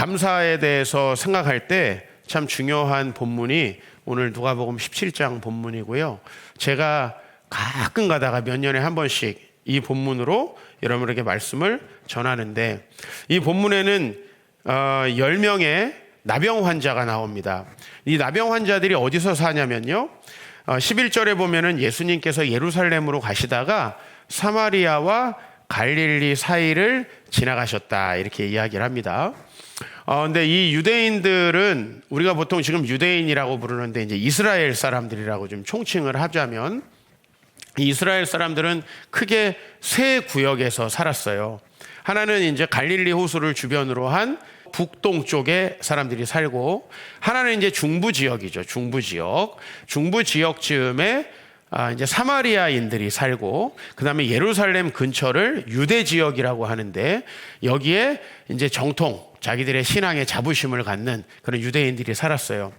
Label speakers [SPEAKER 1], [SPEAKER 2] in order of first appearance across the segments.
[SPEAKER 1] 감사에 대해서 생각할 때 참 중요한 본문이 오늘 누가복음 17장 본문이고요. 제가 가끔 가다가 몇 년에 한 번씩 이 본문으로 여러분에게 말씀을 전하는데, 이 본문에는 10명의 나병 환자가 나옵니다. 이 나병 환자들이 어디서 사냐면요, 11절에 보면은 예수님께서 예루살렘으로 가시다가 사마리아와 갈릴리 사이를 지나가셨다, 이렇게 이야기를 합니다. 근데 이 유대인들은 우리가 보통 지금 유대인이라고 부르는데 이제 이스라엘 사람들이라고 좀 총칭을 하자면, 이 이스라엘 사람들은 크게 세 구역에서 살았어요. 하나는 이제 갈릴리 호수를 주변으로 한 북동쪽에 사람들이 살고, 하나는 이제 중부 지역이죠. 중부 지역 즈음에 이제 사마리아인들이 살고, 그 다음에 예루살렘 근처를 유대 지역이라고 하는데, 여기에 이제 정통 자기들의 신앙의 자부심을 갖는 그런 유대인들이 살았어요.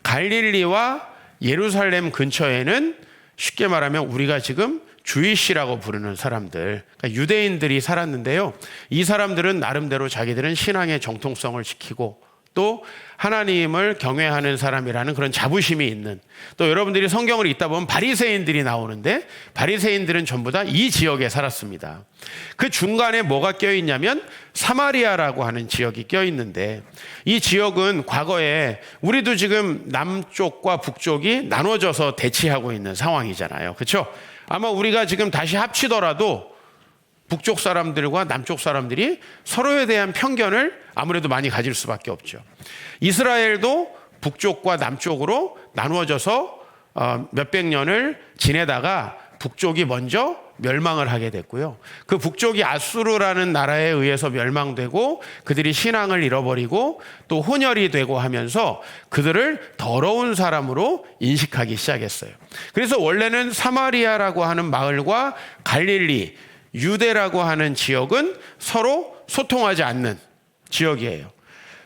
[SPEAKER 1] 갈릴리와 예루살렘 근처에는 쉽게 말하면 우리가 지금 주이시라고 부르는 사람들, 그러니까 유대인들이 살았는데요. 이 사람들은 나름대로 자기들은 신앙의 정통성을 지키고 또 하나님을 경외하는 사람이라는 그런 자부심이 있는, 또 여러분들이 성경을 읽다 보면 바리새인들이 나오는데, 바리새인들은 전부 다 이 지역에 살았습니다. 그 중간에 뭐가 껴있냐면 사마리아라고 하는 지역이 껴있는데, 이 지역은 과거에 우리도 지금 남쪽과 북쪽이 나눠져서 대치하고 있는 상황이잖아요. 그렇죠? 아마 우리가 지금 다시 합치더라도 북쪽 사람들과 남쪽 사람들이 서로에 대한 편견을 아무래도 많이 가질 수밖에 없죠. 이스라엘도 북쪽과 남쪽으로 나누어져서 몇백 년을 지내다가 북쪽이 먼저 멸망을 하게 됐고요. 그 북쪽이 아수르라는 나라에 의해서 멸망되고 그들이 신앙을 잃어버리고 또 혼혈이 되고 하면서 그들을 더러운 사람으로 인식하기 시작했어요. 그래서 원래는 사마리아라고 하는 마을과 갈릴리, 유대라고 하는 지역은 서로 소통하지 않는 지역이에요.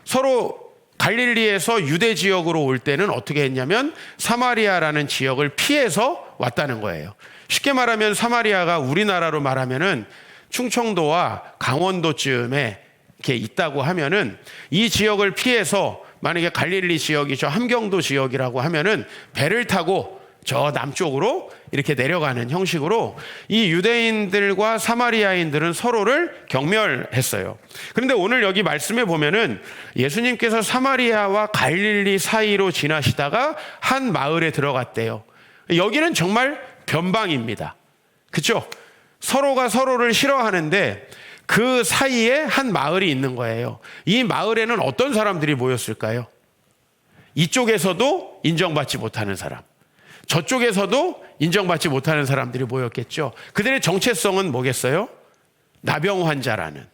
[SPEAKER 1] 서로 갈릴리에서 유대 지역으로 올 때는 어떻게 했냐면 사마리아라는 지역을 피해서 왔다는 거예요. 쉽게 말하면 사마리아가 우리나라로 말하면은 충청도와 강원도쯤에 이렇게 있다고 하면은, 이 지역을 피해서 만약에 갈릴리 지역이 저 함경도 지역이라고 하면은 배를 타고 저 남쪽으로 이렇게 내려가는 형식으로 이 유대인들과 사마리아인들은 서로를 경멸했어요. 그런데 오늘 여기 말씀에 보면은 예수님께서 사마리아와 갈릴리 사이로 지나시다가 한 마을에 들어갔대요. 여기는 정말 변방입니다. 그렇죠? 서로가 서로를 싫어하는데 그 사이에 한 마을이 있는 거예요. 이 마을에는 어떤 사람들이 모였을까요? 이쪽에서도 인정받지 못하는 사람, 저쪽에서도 인정받지 못하는 사람들이 모였겠죠. 그들의 정체성은 뭐겠어요? 나병 환자라는,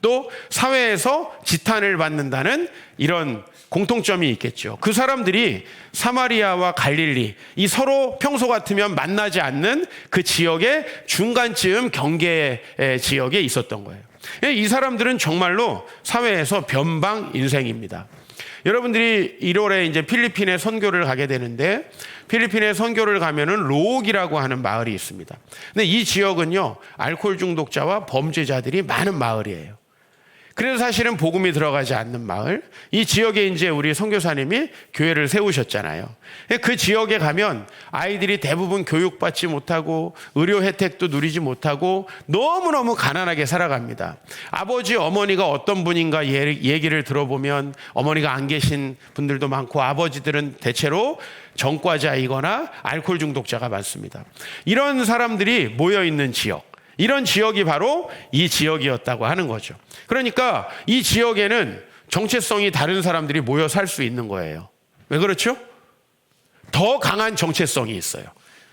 [SPEAKER 1] 또 사회에서 지탄을 받는다는 이런 공통점이 있겠죠. 그 사람들이 사마리아와 갈릴리, 이 서로 평소 같으면 만나지 않는 그 지역의 중간쯤 경계 지역에 있었던 거예요. 이 사람들은 정말로 사회에서 변방 인생입니다. 여러분들이 1월에 이제 필리핀에 선교를 가게 되는데, 필리핀에 선교를 가면은 로옥이라고 하는 마을이 있습니다. 근데 이 지역은요, 알코올 중독자와 범죄자들이 많은 마을이에요. 그래서 사실은 복음이 들어가지 않는 마을, 이 지역에 이제 우리 선교사님이 교회를 세우셨잖아요. 그 지역에 가면 아이들이 대부분 교육받지 못하고 의료 혜택도 누리지 못하고 너무너무 가난하게 살아갑니다. 아버지, 어머니가 어떤 분인가 얘기를 들어보면 어머니가 안 계신 분들도 많고, 아버지들은 대체로 전과자이거나 알코올 중독자가 많습니다. 이런 사람들이 모여있는 지역, 이런 지역이 바로 이 지역이었다고 하는 거죠. 그러니까 이 지역에는 정체성이 다른 사람들이 모여 살 수 있는 거예요. 왜 그렇죠? 더 강한 정체성이 있어요.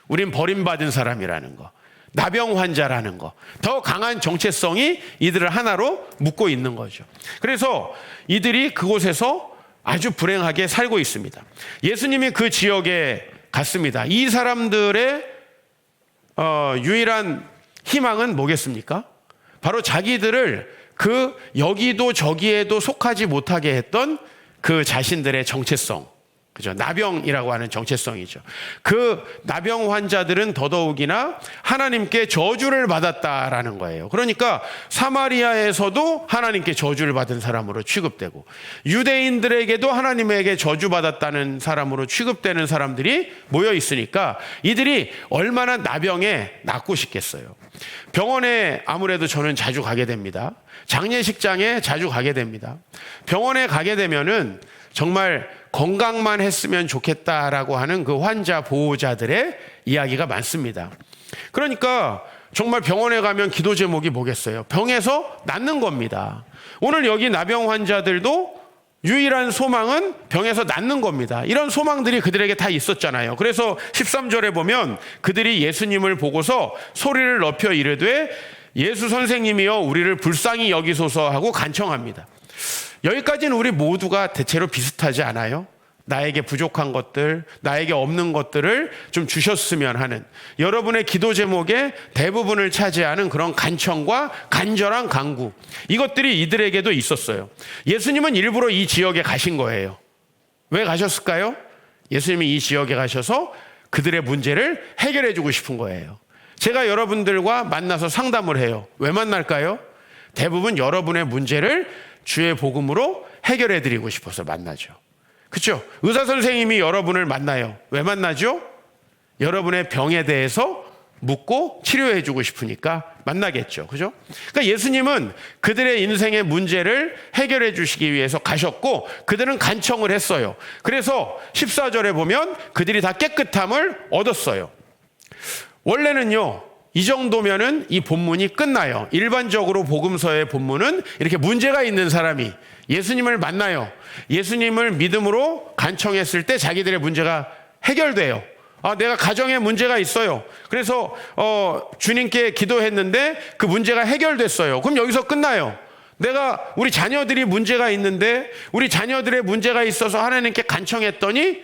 [SPEAKER 1] 우린 버림받은 사람이라는 거, 나병 환자라는 거, 더 강한 정체성이 이들을 하나로 묶고 있는 거죠. 그래서 이들이 그곳에서 아주 불행하게 살고 있습니다. 예수님이 그 지역에 갔습니다. 이 사람들의 유일한 희망은 뭐겠습니까? 바로 자기들을 그 여기도 저기에도 속하지 못하게 했던 그 자신들의 정체성, 그죠? 나병이라고 하는 정체성이죠. 그 나병 환자들은 더더욱이나 하나님께 저주를 받았다라는 거예요. 그러니까 사마리아에서도 하나님께 저주를 받은 사람으로 취급되고 유대인들에게도 하나님에게 저주받았다는 사람으로 취급되는 사람들이 모여 있으니까 이들이 얼마나 나병에 낫고 싶겠어요. 병원에 아무래도 저는 자주 가게 됩니다. 장례식장에 자주 가게 됩니다. 병원에 가게 되면은 정말 건강만 했으면 좋겠다라고 하는 그 환자 보호자들의 이야기가 많습니다. 그러니까 정말 병원에 가면 기도 제목이 뭐겠어요? 병에서 낫는 겁니다. 오늘 여기 나병 환자들도 유일한 소망은 병에서 낫는 겁니다. 이런 소망들이 그들에게 다 있었잖아요. 그래서 13절에 보면 그들이 예수님을 보고서 소리를 높여 이르되 예수 선생님이여 우리를 불쌍히 여기소서 하고 간청합니다. 여기까지는 우리 모두가 대체로 비슷하지 않아요? 나에게 부족한 것들, 나에게 없는 것들을 좀 주셨으면 하는 여러분의 기도 제목의 대부분을 차지하는 그런 간청과 간절한 간구, 이것들이 이들에게도 있었어요. 예수님은 일부러 이 지역에 가신 거예요. 왜 가셨을까요? 예수님이 이 지역에 가셔서 그들의 문제를 해결해 주고 싶은 거예요. 제가 여러분들과 만나서 상담을 해요. 왜 만날까요? 대부분 여러분의 문제를 주의 복음으로 해결해 드리고 싶어서 만나죠. 그렇죠? 의사 선생님이 여러분을 만나요. 왜 만나죠? 여러분의 병에 대해서 묻고 치료해 주고 싶으니까 만나겠죠. 그죠? 그러니까 예수님은 그들의 인생의 문제를 해결해 주시기 위해서 가셨고 그들은 간청을 했어요. 그래서 14절에 보면 그들이 다 깨끗함을 얻었어요. 원래는요, 이 정도면은 이 본문이 끝나요. 일반적으로 복음서의 본문은 이렇게 문제가 있는 사람이 예수님을 만나요. 예수님을 믿음으로 간청했을 때 자기들의 문제가 해결돼요. 내가 가정에 문제가 있어요. 그래서 주님께 기도했는데 그 문제가 해결됐어요. 그럼 여기서 끝나요. 우리 자녀들이 문제가 있는데 우리 자녀들의 문제가 있어서 하나님께 간청했더니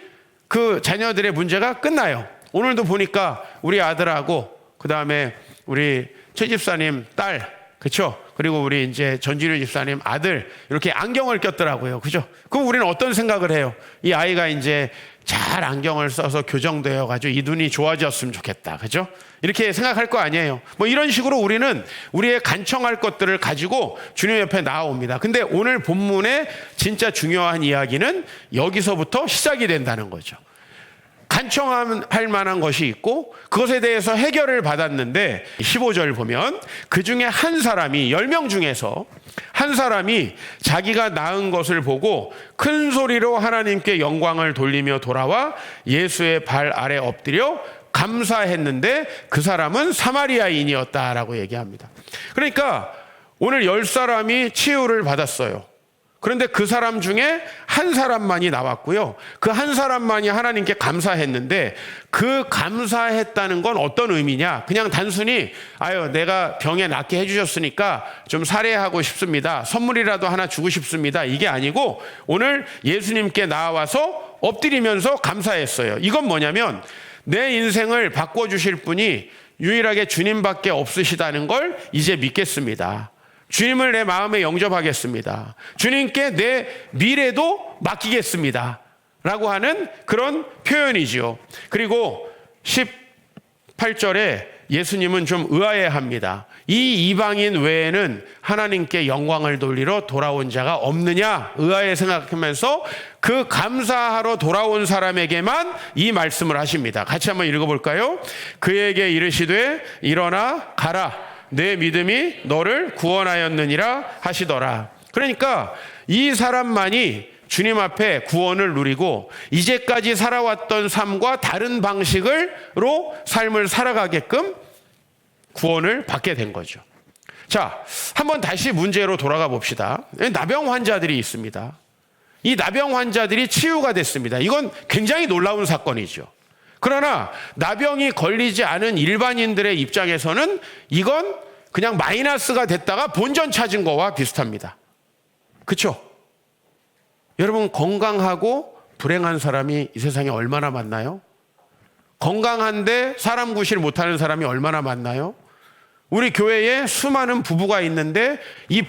[SPEAKER 1] 그 자녀들의 문제가 끝나요. 오늘도 보니까 우리 아들하고 그 다음에 우리 최 집사님 딸, 그렇죠? 그리고 우리 이제 전진우 집사님 아들 이렇게 안경을 꼈더라고요. 그죠? 그럼 우리는 어떤 생각을 해요? 이 아이가 이제 잘 안경을 써서 교정되어 가지고 이 눈이 좋아졌으면 좋겠다. 그죠? 이렇게 생각할 거 아니에요. 뭐 이런 식으로 우리는 우리의 간청할 것들을 가지고 주님 옆에 나아옵니다. 근데 오늘 본문의 진짜 중요한 이야기는 여기서부터 시작이 된다는 거죠. 간청할 만한 것이 있고 그것에 대해서 해결을 받았는데 15절 보면 그 중에 한 사람이 10명 중에서 한 사람이 자기가 낳은 것을 보고 큰 소리로 하나님께 영광을 돌리며 돌아와 예수의 발 아래 엎드려 감사했는데 그 사람은 사마리아인이었다라고 얘기합니다. 그러니까 오늘 10사람이 치유를 받았어요. 그런데 그 사람 중에 한 사람만이 나왔고요. 그 한 사람만이 하나님께 감사했는데 그 감사했다는 건 어떤 의미냐? 그냥 단순히 내가 병에 낫게 해주셨으니까 좀 살해하고 싶습니다. 선물이라도 하나 주고 싶습니다. 이게 아니고 오늘 예수님께 나와서 엎드리면서 감사했어요. 이건 뭐냐면 내 인생을 바꿔주실 분이 유일하게 주님밖에 없으시다는 걸 이제 믿겠습니다. 주님을 내 마음에 영접하겠습니다. 주님께 내 미래도 맡기겠습니다. 라고 하는 그런 표현이지요. 그리고 18절에 예수님은 좀 의아해합니다. 이 이방인 외에는 하나님께 영광을 돌리러 돌아온 자가 없느냐? 의아해 생각하면서 그 감사하러 돌아온 사람에게만 이 말씀을 하십니다. 같이 한번 읽어볼까요? 그에게 이르시되 일어나 가라. 내 믿음이 너를 구원하였느니라 하시더라. 그러니까 이 사람만이 주님 앞에 구원을 누리고 이제까지 살아왔던 삶과 다른 방식으로 삶을 살아가게끔 구원을 받게 된 거죠. 자, 한번 다시 문제로 돌아가 봅시다. 나병 환자들이 있습니다. 이 나병 환자들이 치유가 됐습니다. 이건 굉장히 놀라운 사건이죠. 그러나 나병이 걸리지 않은 일반인들의 입장에서는 이건 그냥 마이너스가 됐다가 본전 찾은 거와 비슷합니다. 그렇죠? 여러분, 건강하고 불행한 사람이 이 세상에 얼마나 많나요? 건강한데 사람 구실 못하는 사람이 얼마나 많나요? 우리 교회에 수많은 부부가 있는데 이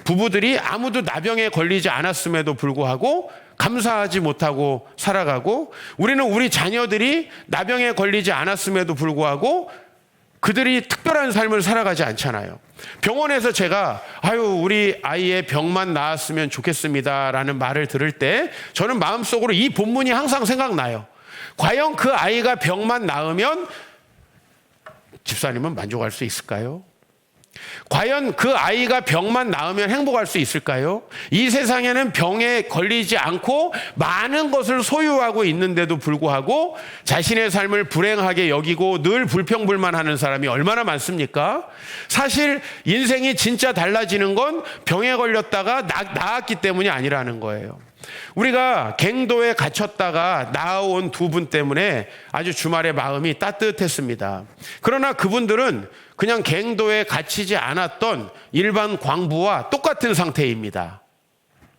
[SPEAKER 1] 부부들이 아무도 나병에 걸리지 않았음에도 불구하고 감사하지 못하고 살아가고, 우리는 우리 자녀들이 나병에 걸리지 않았음에도 불구하고 그들이 특별한 삶을 살아가지 않잖아요. 병원에서 제가 우리 아이의 병만 나았으면 좋겠습니다라는 말을 들을 때 저는 마음속으로 이 본문이 항상 생각나요. 과연 그 아이가 병만 나으면 집사님은 만족할 수 있을까요? 과연 그 아이가 병만 나으면 행복할 수 있을까요? 이 세상에는 병에 걸리지 않고 많은 것을 소유하고 있는데도 불구하고 자신의 삶을 불행하게 여기고 늘 불평불만하는 사람이 얼마나 많습니까? 사실 인생이 진짜 달라지는 건 병에 걸렸다가 나았기 때문이 아니라는 거예요. 우리가 갱도에 갇혔다가 나아온 두 분 때문에 아주 주말에 마음이 따뜻했습니다. 그러나 그분들은 그냥 갱도에 갇히지 않았던 일반 광부와 똑같은 상태입니다.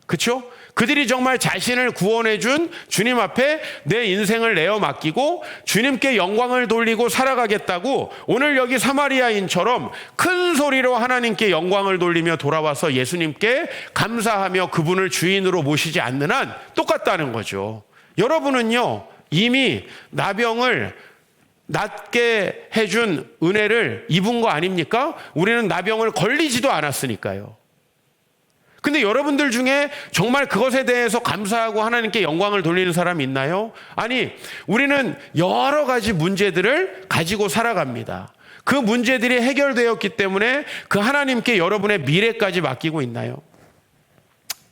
[SPEAKER 1] 그렇죠? 그들이 정말 자신을 구원해 준 주님 앞에 내 인생을 내어 맡기고 주님께 영광을 돌리고 살아가겠다고 오늘 여기 사마리아인처럼 큰 소리로 하나님께 영광을 돌리며 돌아와서 예수님께 감사하며 그분을 주인으로 모시지 않는 한 똑같다는 거죠. 여러분은요, 이미 나병을 낫게 해준 은혜를 입은 거 아닙니까? 우리는 나병을 걸리지도 않았으니까요. 근데 여러분들 중에 정말 그것에 대해서 감사하고 하나님께 영광을 돌리는 사람이 있나요? 아니, 우리는 여러 가지 문제들을 가지고 살아갑니다. 그 문제들이 해결되었기 때문에 그 하나님께 여러분의 미래까지 맡기고 있나요?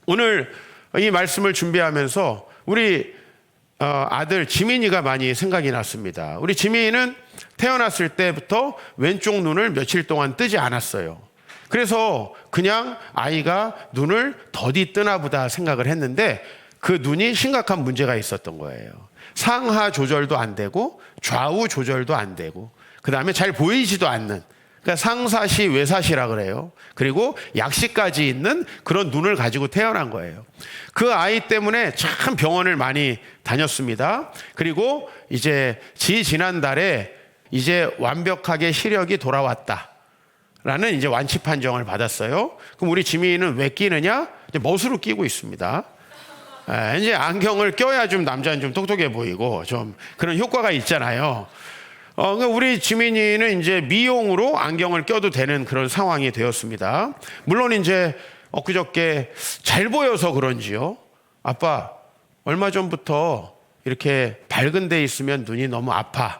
[SPEAKER 1] 오늘 이 말씀을 준비하면서 우리 아들 지민이가 많이 생각이 났습니다. 우리 지민이는 태어났을 때부터 왼쪽 눈을 며칠 동안 뜨지 않았어요. 그래서 그냥 아이가 눈을 더디 뜨나 보다 생각을 했는데 그 눈이 심각한 문제가 있었던 거예요. 상하 조절도 안 되고 좌우 조절도 안 되고 그 다음에 잘 보이지도 않는, 그러니까 상사시 외사시라 그래요. 그리고 약시까지 있는 그런 눈을 가지고 태어난 거예요. 그 아이 때문에 참 병원을 많이 다녔습니다. 그리고 이제 지난달에 이제 완벽하게 시력이 돌아왔다 라는 이제 완치 판정을 받았어요. 그럼 우리 지민이는 왜 끼느냐? 이제 멋으로 끼고 있습니다. 이제 안경을 껴야 좀 남자는 좀 똑똑해 보이고 좀 그런 효과가 있잖아요. 우리 지민이는 이제 미용으로 안경을 껴도 되는 그런 상황이 되었습니다. 물론 이제 엊그저께 잘 보여서 그런지요. 아빠, 얼마 전부터 이렇게 밝은 데 있으면 눈이 너무 아파.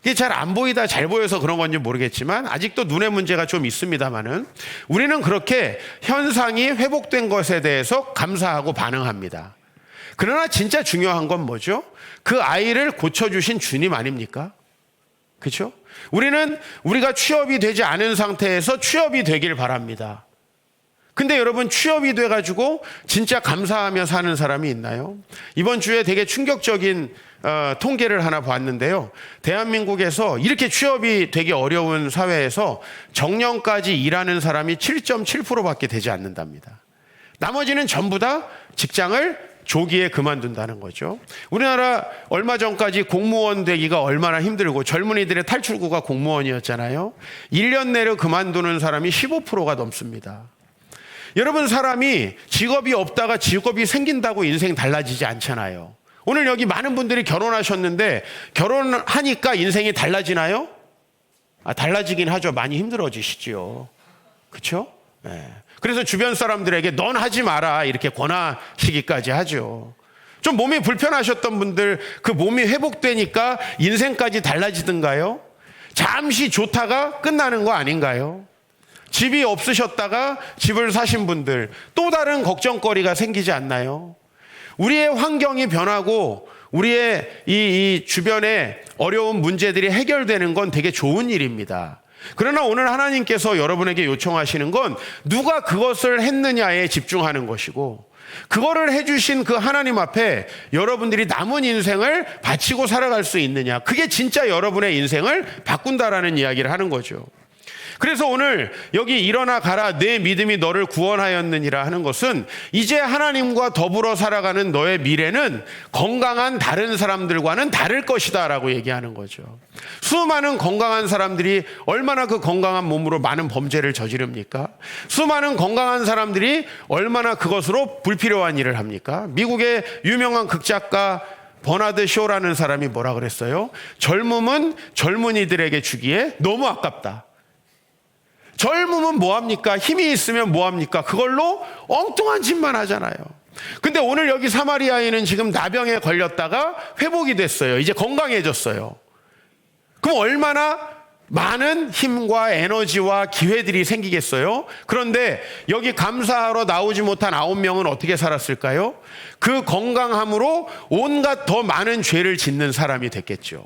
[SPEAKER 1] 이게 잘 안 보이다 잘 보여서 그런 건지 모르겠지만 아직도 눈의 문제가 좀 있습니다만은 우리는 그렇게 현상이 회복된 것에 대해서 감사하고 반응합니다. 그러나 진짜 중요한 건 뭐죠? 그 아이를 고쳐주신 주님 아닙니까? 그렇죠? 우리는 우리가 취업이 되지 않은 상태에서 취업이 되길 바랍니다. 근데 여러분, 취업이 돼가지고 진짜 감사하며 사는 사람이 있나요? 이번 주에 되게 충격적인 통계를 하나 봤는데요. 대한민국에서 이렇게 취업이 되기 어려운 사회에서 정년까지 일하는 사람이 7.7%밖에 되지 않는답니다. 나머지는 전부 다 직장을 조기에 그만둔다는 거죠. 우리나라 얼마 전까지 공무원 되기가 얼마나 힘들고 젊은이들의 탈출구가 공무원이었잖아요. 1년 내로 그만두는 사람이 15%가 넘습니다. 여러분, 사람이 직업이 없다가 직업이 생긴다고 인생 달라지지 않잖아요. 오늘 여기 많은 분들이 결혼하셨는데 결혼하니까 인생이 달라지나요? 달라지긴 하죠. 많이 힘들어지시죠. 그렇죠? 네. 그래서 주변 사람들에게 넌 하지 마라 이렇게 권하시기까지 하죠. 좀 몸이 불편하셨던 분들, 그 몸이 회복되니까 인생까지 달라지던가요? 잠시 좋다가 끝나는 거 아닌가요? 집이 없으셨다가 집을 사신 분들, 또 다른 걱정거리가 생기지 않나요? 우리의 환경이 변하고 우리의 이 주변의 어려운 문제들이 해결되는 건 되게 좋은 일입니다. 그러나 오늘 하나님께서 여러분에게 요청하시는 건 누가 그것을 했느냐에 집중하는 것이고, 그거를 해주신 그 하나님 앞에 여러분들이 남은 인생을 바치고 살아갈 수 있느냐, 그게 진짜 여러분의 인생을 바꾼다라는 이야기를 하는 거죠. 그래서 오늘 여기 일어나 가라 내 믿음이 너를 구원하였느니라 하는 것은 이제 하나님과 더불어 살아가는 너의 미래는 건강한 다른 사람들과는 다를 것이다 라고 얘기하는 거죠. 수많은 건강한 사람들이 얼마나 그 건강한 몸으로 많은 범죄를 저지릅니까? 수많은 건강한 사람들이 얼마나 그것으로 불필요한 일을 합니까? 미국의 유명한 극작가 버나드 쇼라는 사람이 뭐라 그랬어요? 젊음은 젊은이들에게 주기에 너무 아깝다. 젊음은 뭐합니까? 힘이 있으면 뭐합니까? 그걸로 엉뚱한 짓만 하잖아요. 근데 오늘 여기 사마리아인은 지금 나병에 걸렸다가 회복이 됐어요. 이제 건강해졌어요. 그럼 얼마나 많은 힘과 에너지와 기회들이 생기겠어요? 그런데 여기 감사하러 나오지 못한 9명은 어떻게 살았을까요? 그 건강함으로 온갖 더 많은 죄를 짓는 사람이 됐겠죠.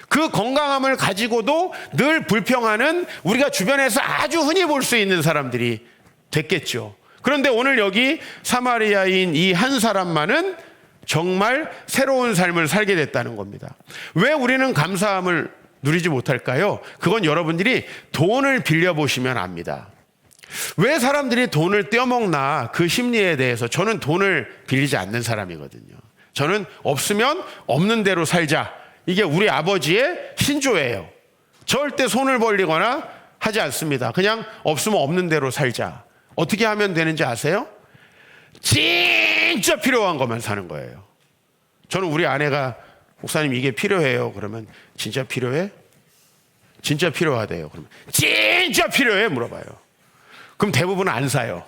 [SPEAKER 1] 그 건강함을 가지고도 늘 불평하는 우리가 주변에서 아주 흔히 볼 수 있는 사람들이 됐겠죠. 그런데 오늘 여기 사마리아인 이 한 사람만은 정말 새로운 삶을 살게 됐다는 겁니다. 왜 우리는 감사함을 누리지 못할까요? 그건 여러분들이 돈을 빌려보시면 압니다. 왜 사람들이 돈을 떼어먹나 그 심리에 대해서 저는 돈을 빌리지 않는 사람이거든요. 저는 없으면 없는 대로 살자. 이게 우리 아버지의 신조예요. 절대 손을 벌리거나 하지 않습니다. 그냥 없으면 없는 대로 살자. 어떻게 하면 되는지 아세요? 진짜 필요한 것만 사는 거예요. 저는 우리 아내가 목사님 이게 필요해요. 그러면 진짜 필요해? 진짜 필요하대요. 그러면 진짜 필요해? 물어봐요. 그럼 대부분 안 사요.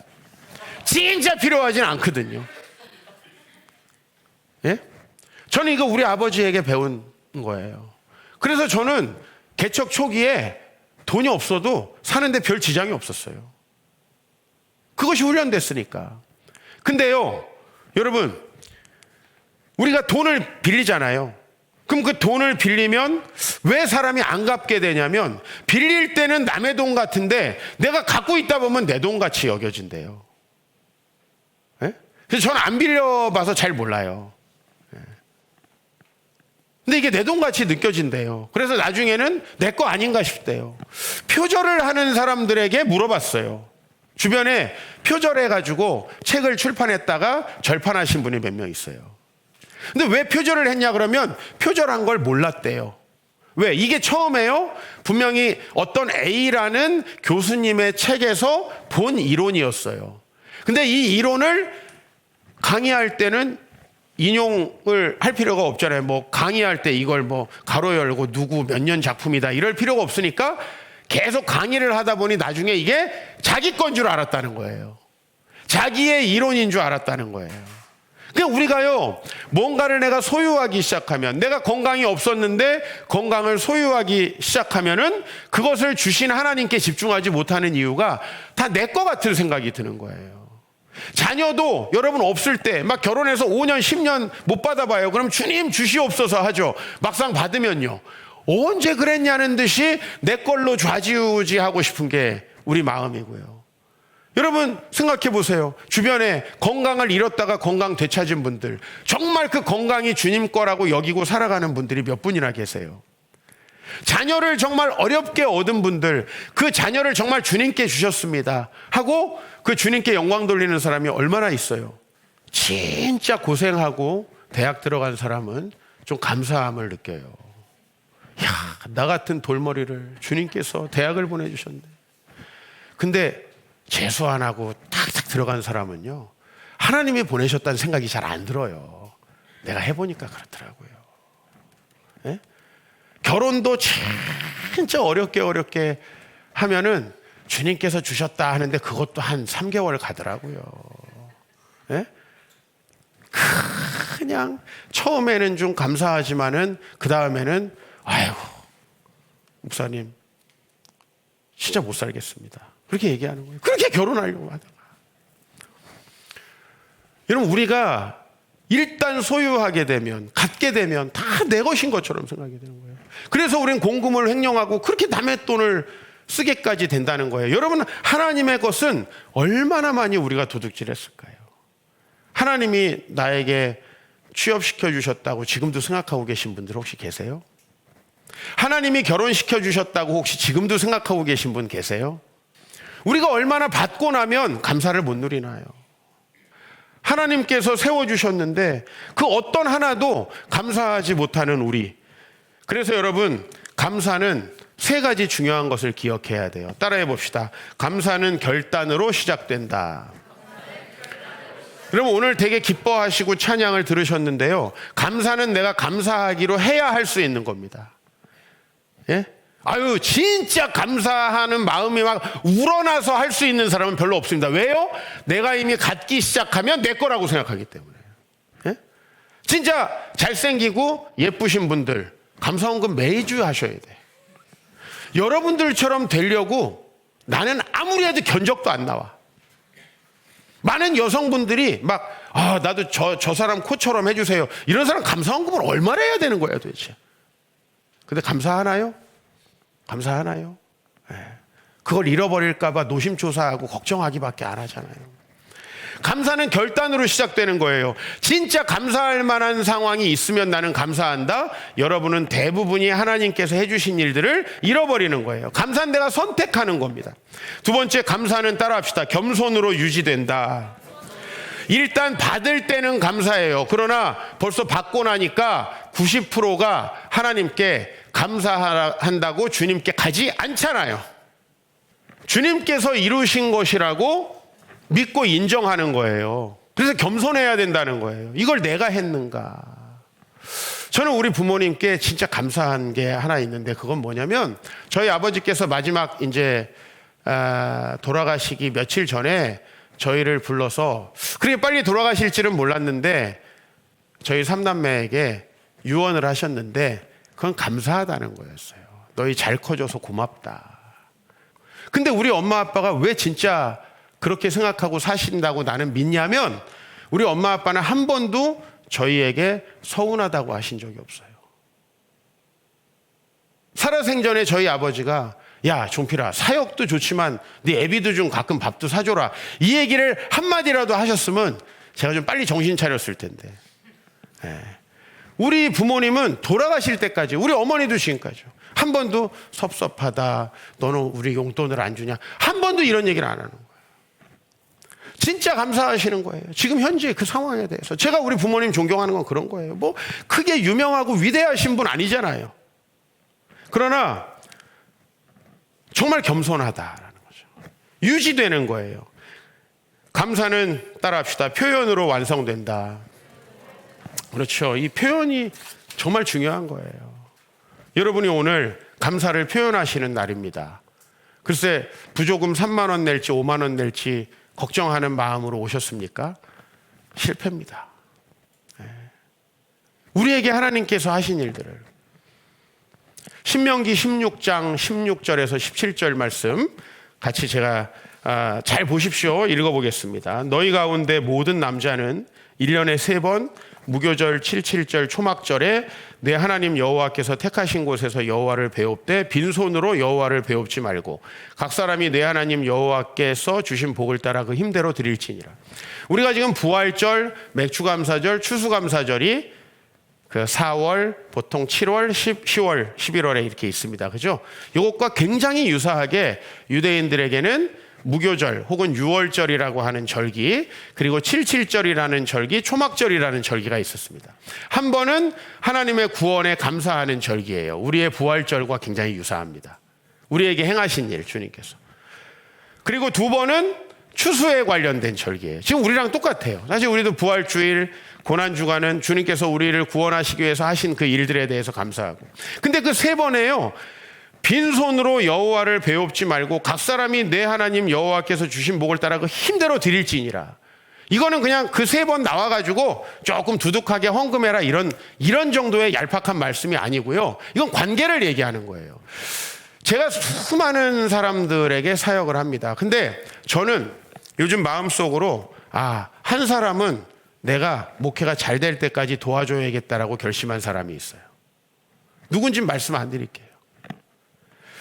[SPEAKER 1] 진짜 필요하진 않거든요. 예? 저는 이거 우리 아버지에게 배운 거예요. 그래서 저는 개척 초기에 돈이 없어도 사는데 별 지장이 없었어요. 그것이 훈련됐으니까. 근데요, 여러분, 우리가 돈을 빌리잖아요. 그럼 그 돈을 빌리면 왜 사람이 안 갚게 되냐면 빌릴 때는 남의 돈 같은데 내가 갖고 있다 보면 내 돈 같이 여겨진대요. 예? 그래서 저는 안 빌려봐서 잘 몰라요. 예. 근데 이게 내 돈 같이 느껴진대요. 그래서 나중에는 내 거 아닌가 싶대요. 표절을 하는 사람들에게 물어봤어요. 주변에 표절해가지고 책을 출판했다가 절판하신 분이 몇 명 있어요. 근데 왜 표절을 했냐 그러면 표절한 걸 몰랐대요. 왜? 이게 처음에요. 분명히 어떤 A라는 교수님의 책에서 본 이론이었어요. 근데 이 이론을 강의할 때는 인용을 할 필요가 없잖아요. 뭐 강의할 때 이걸 뭐 가로 열고 누구 몇 년 작품이다 이럴 필요가 없으니까 계속 강의를 하다 보니 나중에 이게 자기 건 줄 알았다는 거예요. 자기의 이론인 줄 알았다는 거예요. 그러니까 우리가요, 뭔가를 내가 소유하기 시작하면, 내가 건강이 없었는데 건강을 소유하기 시작하면은 그것을 주신 하나님께 집중하지 못하는 이유가 다 내 거 같은 생각이 드는 거예요. 자녀도 여러분 없을 때 막 결혼해서 5년, 10년 못 받아봐요. 그럼 주님 주시옵소서 하죠. 막상 받으면요. 언제 그랬냐는 듯이 내 걸로 좌지우지하고 싶은 게 우리 마음이고요. 여러분 생각해 보세요. 주변에 건강을 잃었다가 건강 되찾은 분들, 정말 그 건강이 주님 거라고 여기고 살아가는 분들이 몇 분이나 계세요. 자녀를 정말 어렵게 얻은 분들, 그 자녀를 정말 주님께 주셨습니다 하고 그 주님께 영광 돌리는 사람이 얼마나 있어요. 진짜 고생하고 대학 들어간 사람은 좀 감사함을 느껴요. 야, 나 같은 돌머리를 주님께서 대학을 보내주셨네. 근데 재수 안 하고 탁탁 들어간 사람은요, 하나님이 보내셨다는 생각이 잘 안 들어요. 내가 해보니까 그렇더라고요. 예? 결혼도 진짜 어렵게 하면은 주님께서 주셨다 하는데 그것도 한 3개월 가더라고요. 예? 그냥 처음에는 좀 감사하지만은 그 다음에는 아이고 목사님 진짜 못 살겠습니다. 그렇게 얘기하는 거예요. 그렇게 결혼하려고 하다가. 여러분 우리가 일단 소유하게 되면, 갖게 되면 다 내 것인 것처럼 생각이 되는 거예요. 그래서 우리는 공금을 횡령하고 그렇게 남의 돈을 쓰게까지 된다는 거예요. 여러분 하나님의 것은 얼마나 많이 우리가 도둑질했을까요? 하나님이 나에게 취업시켜 주셨다고 지금도 생각하고 계신 분들 혹시 계세요? 하나님이 결혼시켜 주셨다고 혹시 지금도 생각하고 계신 분 계세요? 우리가 얼마나 받고 나면 감사를 못 누리나요? 하나님께서 세워주셨는데 그 어떤 하나도 감사하지 못하는 우리. 그래서 여러분, 감사는 세 가지 중요한 것을 기억해야 돼요. 따라해 봅시다. 감사는 결단으로 시작된다. 여러분, 오늘 되게 기뻐하시고 찬양을 들으셨는데요. 감사는 내가 감사하기로 해야 할 수 있는 겁니다. 예? 아유, 진짜 감사하는 마음이 막 우러나서 할 수 있는 사람은 별로 없습니다. 왜요? 내가 이미 갖기 시작하면 내 거라고 생각하기 때문에. 예? 진짜 잘생기고 예쁘신 분들, 감사원금 매주 하셔야 돼. 여러분들처럼 되려고 나는 아무리 해도 견적도 안 나와. 많은 여성분들이 막, 나도 저 사람 코처럼 해주세요. 이런 사람 감사원금을 얼마나 해야 되는 거예요, 도대체? 근데 감사하나요? 감사하나요? 네. 그걸 잃어버릴까봐 노심초사하고 걱정하기밖에 안 하잖아요. 감사는 결단으로 시작되는 거예요. 진짜 감사할 만한 상황이 있으면 나는 감사한다. 여러분은 대부분이 하나님께서 해주신 일들을 잃어버리는 거예요. 감사는 내가 선택하는 겁니다. 두 번째, 감사는 따라합시다. 겸손으로 유지된다. 일단 받을 때는 감사해요. 그러나 벌써 받고 나니까 90%가 하나님께 감사한다고 주님께 가지 않잖아요. 주님께서 이루신 것이라고 믿고 인정하는 거예요. 그래서 겸손해야 된다는 거예요. 이걸 내가 했는가? 저는 우리 부모님께 진짜 감사한 게 하나 있는데 그건 뭐냐면 저희 아버지께서 마지막 이제 돌아가시기 며칠 전에 저희를 불러서 그렇게 빨리 돌아가실 줄은 몰랐는데 저희 삼남매에게 유언을 하셨는데 그건 감사하다는 거였어요. 너희 잘 커줘서 고맙다. 근데 우리 엄마 아빠가 왜 진짜 그렇게 생각하고 사신다고 나는 믿냐면 우리 엄마 아빠는 한 번도 저희에게 서운하다고 하신 적이 없어요. 살아생전에 저희 아버지가 야 종필아, 사역도 좋지만 네 애비도 좀 가끔 밥도 사줘라, 이 얘기를 한마디라도 하셨으면 제가 좀 빨리 정신 차렸을 텐데. 네. 우리 부모님은 돌아가실 때까지, 우리 어머니도 지금까지요, 한 번도 섭섭하다, 너는 우리 용돈을 안 주냐, 한 번도 이런 얘기를 안 하는 거예요. 진짜 감사하시는 거예요. 지금 현재 그 상황에 대해서. 제가 우리 부모님 존경하는 건 그런 거예요. 뭐 크게 유명하고 위대하신 분 아니잖아요. 그러나 정말 겸손하다라는 거죠. 유지되는 거예요. 감사는 따라합시다. 표현으로 완성된다. 그렇죠. 이 표현이 정말 중요한 거예요. 여러분이 오늘 감사를 표현하시는 날입니다. 글쎄, 부조금 3만 원 낼지 5만 원 낼지 걱정하는 마음으로 오셨습니까? 실패입니다. 우리에게 하나님께서 하신 일들을 신명기 16장 16절에서 17절 말씀 같이 제가 잘 보십시오. 읽어보겠습니다. 너희 가운데 모든 남자는 1년에 3번 무교절 77절 초막절에 내 하나님 여호와께서 택하신 곳에서 여호와를 배웁되 빈손으로 여호와를 배웁지 말고 각 사람이 내 하나님 여호와께서 주신 복을 따라 그 힘대로 드릴지니라. 우리가 지금 부활절, 맥주감사절, 추수감사절이 그 4월, 보통 7월, 10월, 11월에 이렇게 있습니다. 그죠? 이것과 굉장히 유사하게 유대인들에게는 무교절 혹은 유월절이라고 하는 절기, 그리고 77절이라는 절기, 초막절이라는 절기가 있었습니다. 한 번은 하나님의 구원에 감사하는 절기예요. 우리의 부활절과 굉장히 유사합니다. 우리에게 행하신 일, 주님께서. 그리고 두 번은 추수에 관련된 절기예요. 지금 우리랑 똑같아요. 사실 우리도 부활주일, 고난주간은 주님께서 우리를 구원하시기 위해서 하신 그 일들에 대해서 감사하고. 근데 그 세 번에요, 빈손으로 여호와를 배웁지 말고 각 사람이 내 하나님 여호와께서 주신 복을 따라 그 힘대로 드릴지니라. 이거는 그냥 그 세 번 나와가지고 조금 두둑하게 헌금해라 이런 정도의 얄팍한 말씀이 아니고요. 이건 관계를 얘기하는 거예요. 제가 수많은 사람들에게 사역을 합니다. 근데 저는 요즘 마음속으로 한 사람은 내가 목회가 잘 될 때까지 도와줘야겠다라고 결심한 사람이 있어요. 누군지 말씀 안 드릴게요.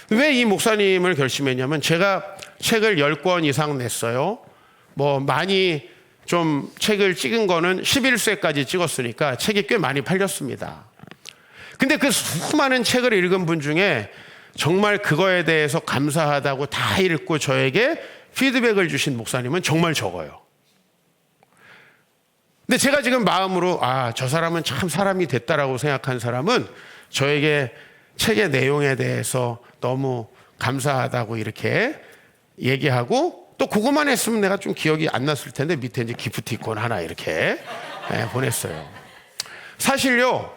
[SPEAKER 1] 왜 이 목사님을 결심했냐면 제가 책을 10권 이상 냈어요. 뭐 많이 좀 책을 찍은 거는 11쇄까지 찍었으니까 책이 꽤 많이 팔렸습니다. 근데 그 수많은 책을 읽은 분 중에 정말 그거에 대해서 감사하다고 다 읽고 저에게 피드백을 주신 목사님은 정말 적어요. 근데 제가 지금 마음으로 저 사람은 참 사람이 됐다라고 생각한 사람은 저에게 책의 내용에 대해서 너무 감사하다고 이렇게 얘기하고, 또 그것만 했으면 내가 좀 기억이 안 났을 텐데 밑에 이제 기프티콘 하나 이렇게 보냈어요. 사실요,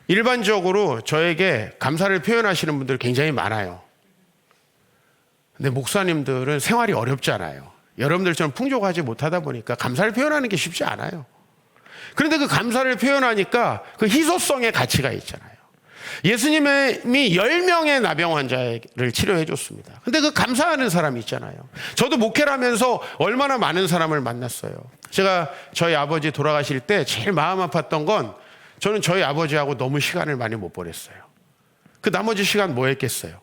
[SPEAKER 1] 일반적으로 저에게 감사를 표현하시는 분들 굉장히 많아요. 근데 목사님들은 생활이 어렵잖아요. 여러분들처럼 풍족하지 못하다 보니까 감사를 표현하는 게 쉽지 않아요. 그런데 그 감사를 표현하니까 그 희소성의 가치가 있잖아요. 예수님이 10명의 나병 환자를 치료해 줬습니다. 근데 그 감사하는 사람이 있잖아요. 저도 목회를 하면서 얼마나 많은 사람을 만났어요. 제가 저희 아버지 돌아가실 때 제일 마음 아팠던 건, 저는 저희 아버지하고 너무 시간을 많이 못 보냈어요. 그 나머지 시간 뭐 했겠어요?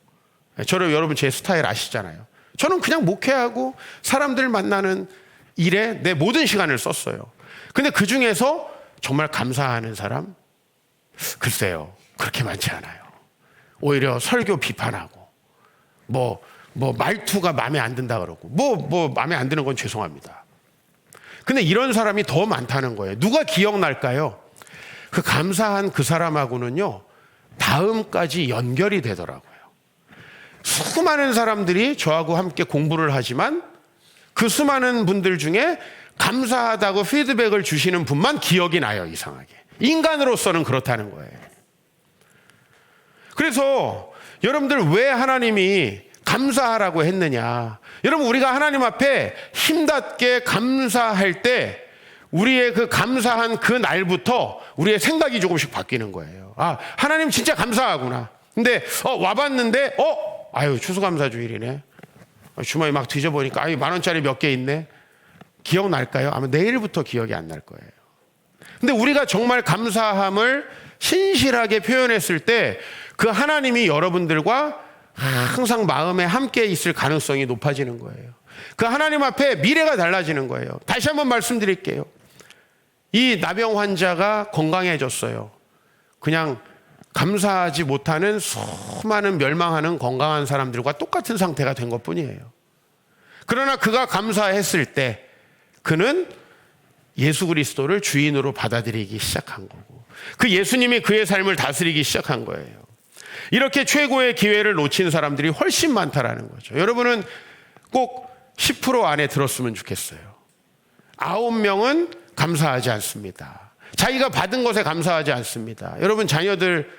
[SPEAKER 1] 저를, 여러분 제 스타일 아시잖아요. 저는 그냥 목회하고 사람들 만나는 일에 내 모든 시간을 썼어요. 근데 그 중에서 정말 감사하는 사람? 글쎄요, 그렇게 많지 않아요. 오히려 설교 비판하고, 말투가 마음에 안 든다 그러고, 마음에 안 드는 건 죄송합니다. 근데 이런 사람이 더 많다는 거예요. 누가 기억날까요? 그 감사한 그 사람하고는요, 다음까지 연결이 되더라고요. 수많은 사람들이 저하고 함께 공부를 하지만 그 수많은 분들 중에 감사하다고 피드백을 주시는 분만 기억이 나요, 이상하게. 인간으로서는 그렇다는 거예요. 그래서 여러분들, 왜 하나님이 감사하라고 했느냐? 여러분, 우리가 하나님 앞에 힘닿게 감사할 때 우리의 그 감사한 그 날부터 우리의 생각이 조금씩 바뀌는 거예요. 하나님 진짜 감사하구나. 근데 와봤는데 추수감사주일이네. 주머니 막 뒤져보니까 10,000원짜리 몇 개 있네. 기억날까요? 아마 내일부터 기억이 안 날 거예요. 근데 우리가 정말 감사함을 신실하게 표현했을 때 그 하나님이 여러분들과 항상 마음에 함께 있을 가능성이 높아지는 거예요. 그 하나님 앞에 미래가 달라지는 거예요. 다시 한번 말씀드릴게요. 이 나병 환자가 건강해졌어요. 그냥 감사하지 못하는 수많은 멸망하는 건강한 사람들과 똑같은 상태가 된 것뿐이에요. 그러나 그가 감사했을 때 그는 예수 그리스도를 주인으로 받아들이기 시작한 거고, 그 예수님이 그의 삶을 다스리기 시작한 거예요. 이렇게 최고의 기회를 놓친 사람들이 훨씬 많다라는 거죠. 여러분은 꼭 10% 안에 들었으면 좋겠어요. 9명은 감사하지 않습니다. 자기가 받은 것에 감사하지 않습니다. 여러분, 자녀들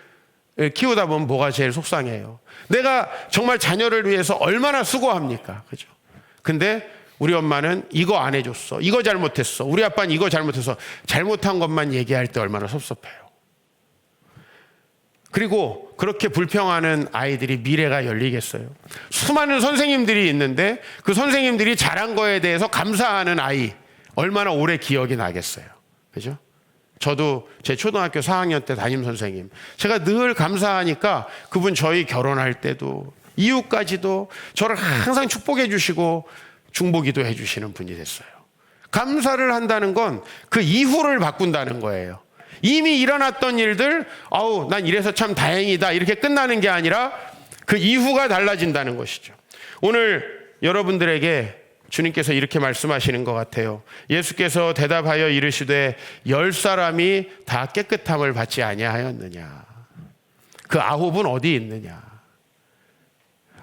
[SPEAKER 1] 키우다 보면 뭐가 제일 속상해요? 내가 정말 자녀를 위해서 얼마나 수고합니까? 그죠? 근데 우리 엄마는 이거 안 해줬어, 이거 잘못했어, 우리 아빠는 이거 잘못해서, 잘못한 것만 얘기할 때 얼마나 섭섭해요. 그리고 그렇게 불평하는 아이들이 미래가 열리겠어요? 수많은 선생님들이 있는데 그 선생님들이 잘한 거에 대해서 감사하는 아이, 얼마나 오래 기억이 나겠어요? 그죠? 저도 제 초등학교 4학년 때 담임 선생님, 제가 늘 감사하니까 그분 저희 결혼할 때도 이후까지도 저를 항상 축복해 주시고 중보기도 해 주시는 분이 됐어요. 감사를 한다는 건 그 이후를 바꾼다는 거예요. 이미 일어났던 일들, 난 이래서 참 다행이다, 이렇게 끝나는 게 아니라 그 이후가 달라진다는 것이죠. 오늘 여러분들에게 주님께서 이렇게 말씀하시는 것 같아요. 예수께서 대답하여 이르시되 10사람이 다 깨끗함을 받지 아니하였느냐? 그 9은 어디 있느냐?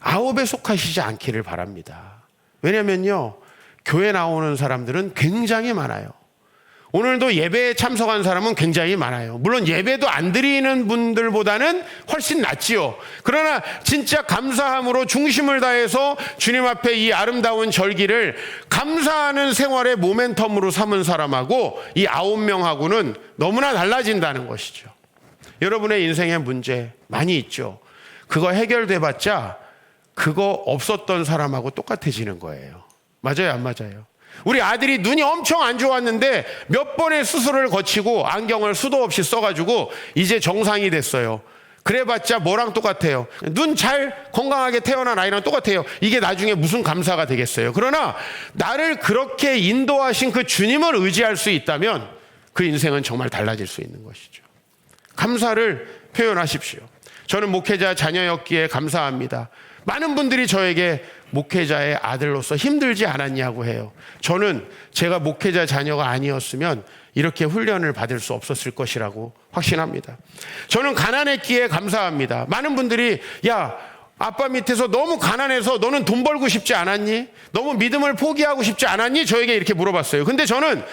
[SPEAKER 1] 9에 속하시지 않기를 바랍니다. 왜냐면요, 교회 나오는 사람들은 굉장히 많아요. 오늘도 예배에 참석한 사람은 굉장히 많아요. 물론 예배도 안 드리는 분들보다는 훨씬 낫지요. 그러나 진짜 감사함으로 중심을 다해서 주님 앞에 이 아름다운 절기를 감사하는 생활의 모멘텀으로 삼은 사람하고 이 9명하고는 너무나 달라진다는 것이죠. 여러분의 인생에 문제 많이 있죠. 그거 해결돼봤자 그거 없었던 사람하고 똑같아지는 거예요. 맞아요, 안 맞아요? 우리 아들이 눈이 엄청 안 좋았는데 몇 번의 수술을 거치고 안경을 수도 없이 써가지고 이제 정상이 됐어요. 그래봤자 뭐랑 똑같아요? 눈 잘 건강하게 태어난 아이랑 똑같아요. 이게 나중에 무슨 감사가 되겠어요? 그러나 나를 그렇게 인도하신 그 주님을 의지할 수 있다면 그 인생은 정말 달라질 수 있는 것이죠. 감사를 표현하십시오. 저는 목회자 자녀였기에 감사합니다. 많은 분들이 저에게 목회자의 아들로서 힘들지 않았냐고 해요. 저는 제가 목회자 자녀가 아니었으면 이렇게 훈련을 받을 수 없었을 것이라고 확신합니다. 저는 가난했기에 감사합니다. 많은 분들이 야, 아빠 밑에서 너무 가난해서 너는 돈 벌고 싶지 않았니? 너무 믿음을 포기하고 싶지 않았니? 저에게 이렇게 물어봤어요. 근데 저는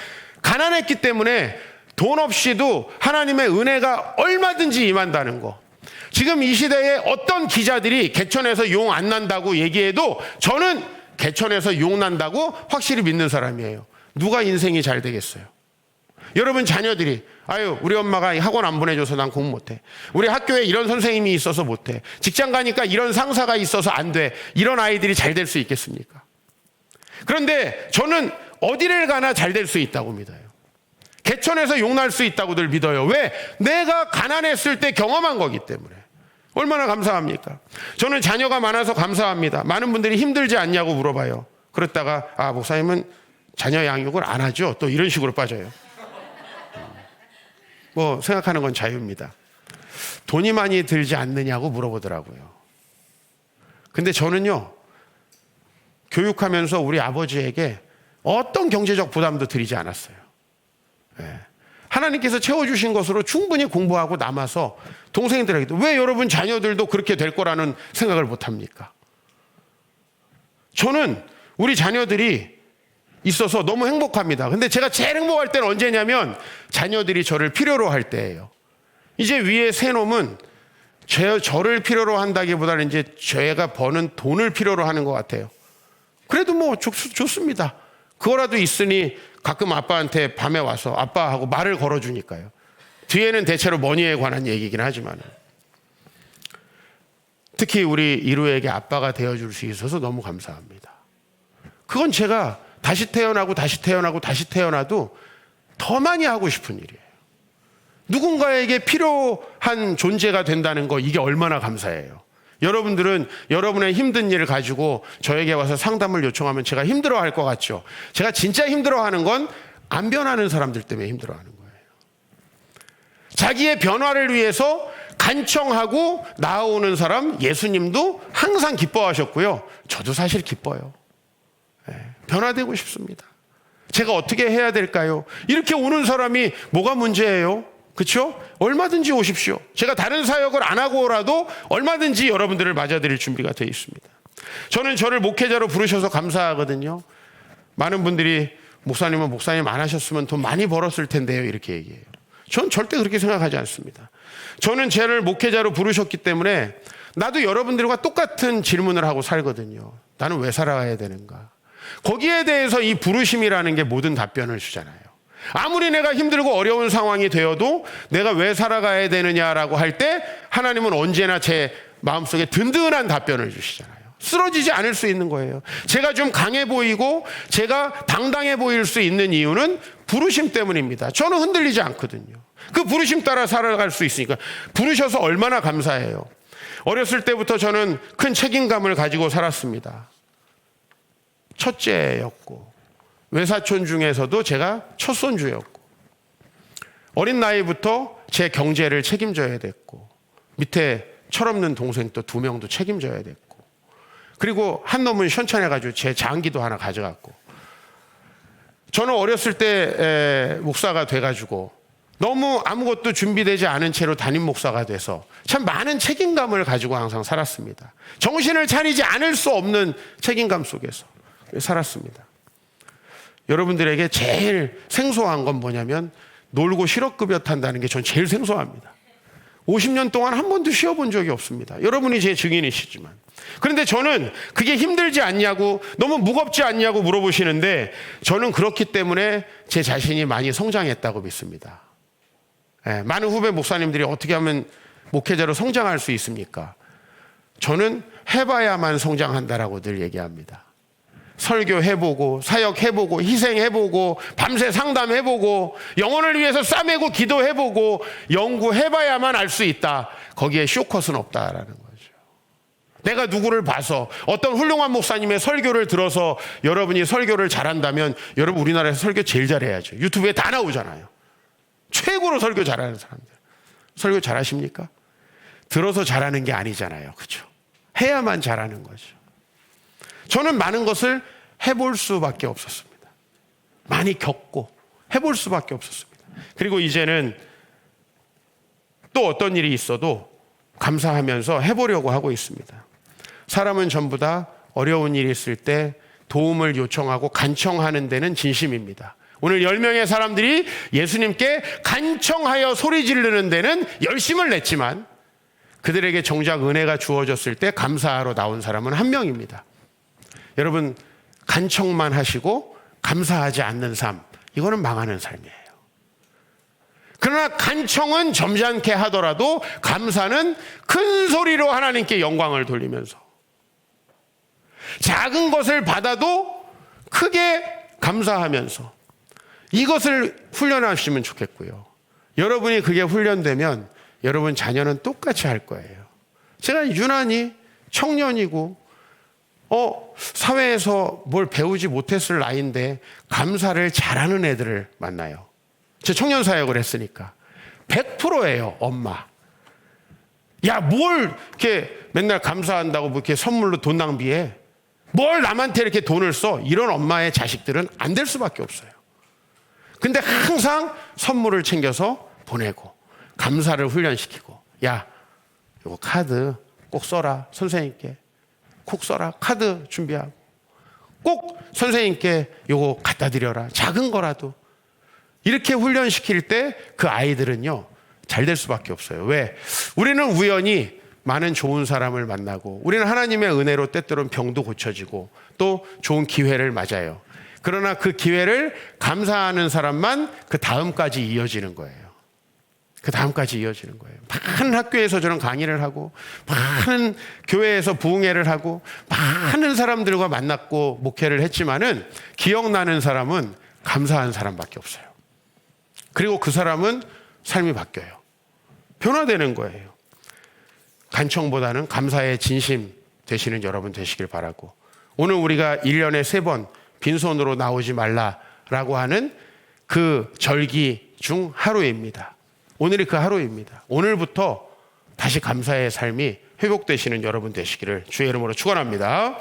[SPEAKER 1] 가난했기 때문에 돈 없이도 하나님의 은혜가 얼마든지 임한다는 거. 지금 이 시대에 어떤 기자들이 개천에서 용 안 난다고 얘기해도 저는 개천에서 용 난다고 확실히 믿는 사람이에요. 누가 인생이 잘 되겠어요? 여러분 자녀들이 아유 우리 엄마가 학원 안 보내줘서 난 공부 못해. 우리 학교에 이런 선생님이 있어서 못해. 직장 가니까 이런 상사가 있어서 안 돼. 이런 아이들이 잘 될 수 있겠습니까? 그런데 저는 어디를 가나 잘 될 수 있다고 믿어요. 개천에서 용날 수 있다고들 믿어요. 왜? 내가 가난했을 때 경험한 거기 때문에. 얼마나 감사합니까? 저는 자녀가 많아서 감사합니다. 많은 분들이 힘들지 않냐고 물어봐요. 그랬다가 아 목사님은 자녀 양육을 안 하죠. 또 이런 식으로 빠져요. 뭐 생각하는 건 자유입니다. 돈이 많이 들지 않느냐고 물어보더라고요. 근데 저는요 교육하면서 우리 아버지에게 어떤 경제적 부담도 드리지 않았어요. 네. 하나님께서 채워주신 것으로 충분히 공부하고 남아서 동생들에게도 왜 여러분 자녀들도 그렇게 될 거라는 생각을 못합니까? 저는 우리 자녀들이 있어서 너무 행복합니다. 근데 제가 제일 행복할 때는 언제냐면 자녀들이 저를 필요로 할 때예요. 이제 위에 세 놈은 저를 필요로 한다기보다는 이제 제가 버는 돈을 필요로 하는 것 같아요. 그래도 뭐 좋습니다. 그거라도 있으니 가끔 아빠한테 밤에 와서 아빠하고 말을 걸어주니까요. 뒤에는 대체로 머니에 관한 얘기긴 하지만 특히 우리 이루에게 아빠가 되어줄 수 있어서 너무 감사합니다. 그건 제가 다시 태어나고 다시 태어나고 다시 태어나도 더 많이 하고 싶은 일이에요. 누군가에게 필요한 존재가 된다는 거 이게 얼마나 감사해요. 여러분들은 여러분의 힘든 일을 가지고 저에게 와서 상담을 요청하면 제가 힘들어할 것 같죠. 제가 진짜 힘들어하는 건 안 변하는 사람들 때문에 힘들어하는 거예요. 자기의 변화를 위해서 간청하고 나아오는 사람 예수님도 항상 기뻐하셨고요. 저도 사실 기뻐요. 변화되고 싶습니다. 제가 어떻게 해야 될까요? 이렇게 오는 사람이 뭐가 문제예요? 그렇죠? 얼마든지 오십시오. 제가 다른 사역을 안 하고라도 얼마든지 여러분들을 맞아드릴 준비가 되어 있습니다. 저는 저를 목회자로 부르셔서 감사하거든요. 많은 분들이 목사님은 목사님 안 하셨으면 돈 많이 벌었을 텐데요. 이렇게 얘기해요. 전 절대 그렇게 생각하지 않습니다. 저는 저를 목회자로 부르셨기 때문에 나도 여러분들과 똑같은 질문을 하고 살거든요. 나는 왜 살아가야 되는가? 거기에 대해서 이 부르심이라는 게 모든 답변을 주잖아요. 아무리 내가 힘들고 어려운 상황이 되어도 내가 왜 살아가야 되느냐라고 할 때 하나님은 언제나 제 마음속에 든든한 답변을 주시잖아요. 쓰러지지 않을 수 있는 거예요. 제가 좀 강해 보이고 제가 당당해 보일 수 있는 이유는 부르심 때문입니다. 저는 흔들리지 않거든요. 그 부르심 따라 살아갈 수 있으니까 부르셔서 얼마나 감사해요. 어렸을 때부터 저는 큰 책임감을 가지고 살았습니다. 첫째였고 외사촌 중에서도 제가 첫손주였고 어린 나이부터 제 경제를 책임져야 됐고 밑에 철없는 동생 또 2명도 책임져야 됐고 그리고 한 놈은 현천해가지고 제 장기도 하나 가져갔고 저는 어렸을 때 목사가 돼가지고 너무 아무것도 준비되지 않은 채로 담임 목사가 돼서 참 많은 책임감을 가지고 항상 살았습니다. 정신을 차리지 않을 수 없는 책임감 속에서 살았습니다. 여러분들에게 제일 생소한 건 뭐냐면 놀고 실업급여 탄다는 게 전 제일 생소합니다. 50년 동안 한 번도 쉬어본 적이 없습니다. 여러분이 제 증인이시지만. 그런데 저는 그게 힘들지 않냐고 너무 무겁지 않냐고 물어보시는데 저는 그렇기 때문에 제 자신이 많이 성장했다고 믿습니다. 많은 후배 목사님들이 어떻게 하면 목회자로 성장할 수 있습니까? 저는 해봐야만 성장한다라고 늘 얘기합니다. 설교해보고 사역해보고 희생해보고 밤새 상담해보고 영혼을 위해서 싸매고 기도해보고 연구해봐야만 알 수 있다. 거기에 쇼컷은 없다라는 거죠. 내가 누구를 봐서 어떤 훌륭한 목사님의 설교를 들어서 여러분이 설교를 잘한다면 여러분 우리나라에서 설교 제일 잘해야죠. 유튜브에 다 나오잖아요. 최고로 설교 잘하는 사람들. 설교 잘하십니까? 들어서 잘하는 게 아니잖아요. 그렇죠? 해야만 잘하는 거죠. 저는 많은 것을 해볼 수밖에 없었습니다. 많이 겪고 해볼 수밖에 없었습니다. 그리고 이제는 또 어떤 일이 있어도 감사하면서 해보려고 하고 있습니다. 사람은 전부 다 어려운 일이 있을 때 도움을 요청하고 간청하는 데는 진심입니다. 오늘 10명의 사람들이 예수님께 간청하여 소리 지르는 데는 열심을 냈지만 그들에게 정작 은혜가 주어졌을 때 감사하러 나온 사람은 한 명입니다. 여러분, 간청만 하시고 감사하지 않는 삶, 이거는 망하는 삶이에요. 그러나 간청은 점잖게 하더라도 감사는 큰 소리로 하나님께 영광을 돌리면서 작은 것을 받아도 크게 감사하면서 이것을 훈련하시면 좋겠고요. 여러분이 그게 훈련되면 여러분 자녀는 똑같이 할 거예요. 제가 유난히 청년이고 사회에서 뭘 배우지 못했을 나이인데 감사를 잘하는 애들을 만나요. 제 청년 사역을 했으니까 100%예요. 엄마. 야, 뭘 이렇게 맨날 감사한다고 뭐 이렇게 선물로 돈 낭비해? 뭘 남한테 이렇게 돈을 써? 이런 엄마의 자식들은 안 될 수밖에 없어요. 근데 항상 선물을 챙겨서 보내고 감사를 훈련시키고, 야, 이거 카드 꼭 써라. 선생님께 꼭 써라. 카드 준비하고 꼭 선생님께 이거 갖다 드려라. 작은 거라도. 이렇게 훈련시킬 때 그 아이들은요, 잘 될 수밖에 없어요. 왜? 우리는 우연히 많은 좋은 사람을 만나고 우리는 하나님의 은혜로 때때로는 병도 고쳐지고 또 좋은 기회를 맞아요. 그러나 그 기회를 감사하는 사람만 그 다음까지 이어지는 거예요. 그 다음까지 이어지는 거예요. 많은 학교에서 저는 강의를 하고 많은 교회에서 부흥회를 하고 많은 사람들과 만났고 목회를 했지만은 기억나는 사람은 감사한 사람밖에 없어요. 그리고 그 사람은 삶이 바뀌어요. 변화되는 거예요. 간청보다는 감사의 진심 되시는 여러분 되시길 바라고, 오늘 우리가 1년에 3번 빈손으로 나오지 말라라고 하는 그 절기 중 하루입니다. 오늘이 그 하루입니다. 오늘부터 다시 감사의 삶이 회복되시는 여러분 되시기를 주의 이름으로 축원합니다.